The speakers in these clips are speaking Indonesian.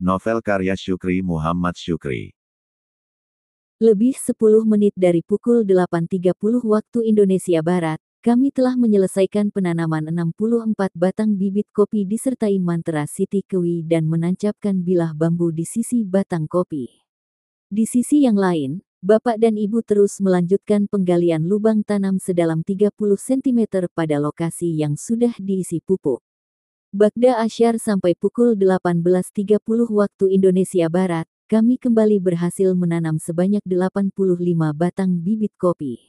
Novel karya Syukri Muhammad Syukri. Lebih 10 menit dari pukul 8.30 waktu Indonesia Barat, kami telah menyelesaikan penanaman 64 batang bibit kopi disertai mantra Siti Kewi dan menancapkan bilah bambu di sisi batang kopi. Di sisi yang lain, Bapak dan Ibu terus melanjutkan penggalian lubang tanam sedalam 30 cm pada lokasi yang sudah diisi pupuk. Bagda Asyar sampai pukul 18.30 waktu Indonesia Barat, kami kembali berhasil menanam sebanyak 85 batang bibit kopi.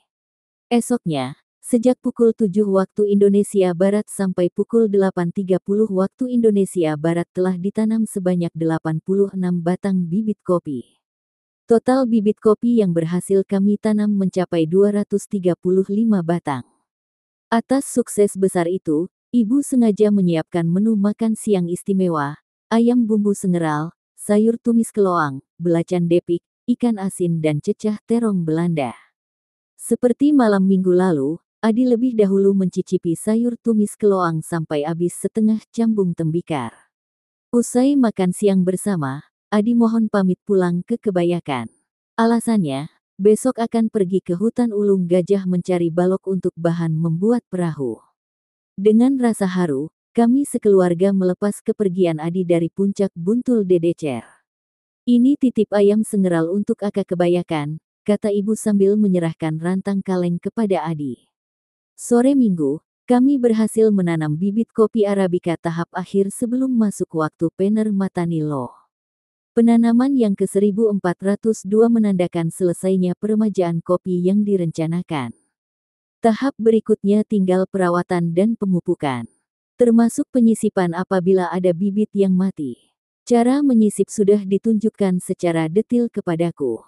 Esoknya, sejak pukul 7 waktu Indonesia Barat sampai pukul 8.30 waktu Indonesia Barat telah ditanam sebanyak 86 batang bibit kopi. Total bibit kopi yang berhasil kami tanam mencapai 235 batang. Atas sukses besar itu, Ibu sengaja menyiapkan menu makan siang istimewa, ayam bumbu sengeral, sayur tumis keloang, belacan depik, ikan asin dan cecah terong Belanda. Seperti malam minggu lalu, Adi lebih dahulu mencicipi sayur tumis keloang sampai habis setengah cambung tembikar. Usai makan siang bersama, Adi mohon pamit pulang ke Kebayakan. Alasannya, besok akan pergi ke hutan Ulung Gajah mencari balok untuk bahan membuat perahu. Dengan rasa haru, kami sekeluarga melepas kepergian Adi dari puncak Buntul Dedecer. Ini titip ayam sengeral untuk Aka Kebayakan, kata ibu sambil menyerahkan rantang kaleng kepada Adi. Sore Minggu, kami berhasil menanam bibit kopi Arabica tahap akhir sebelum masuk waktu paner Matanilo. Penanaman yang ke-1402 menandakan selesainya peremajaan kopi yang direncanakan. Tahap berikutnya tinggal perawatan dan pemupukan, termasuk penyisipan apabila ada bibit yang mati. Cara menyisip sudah ditunjukkan secara detil kepadaku.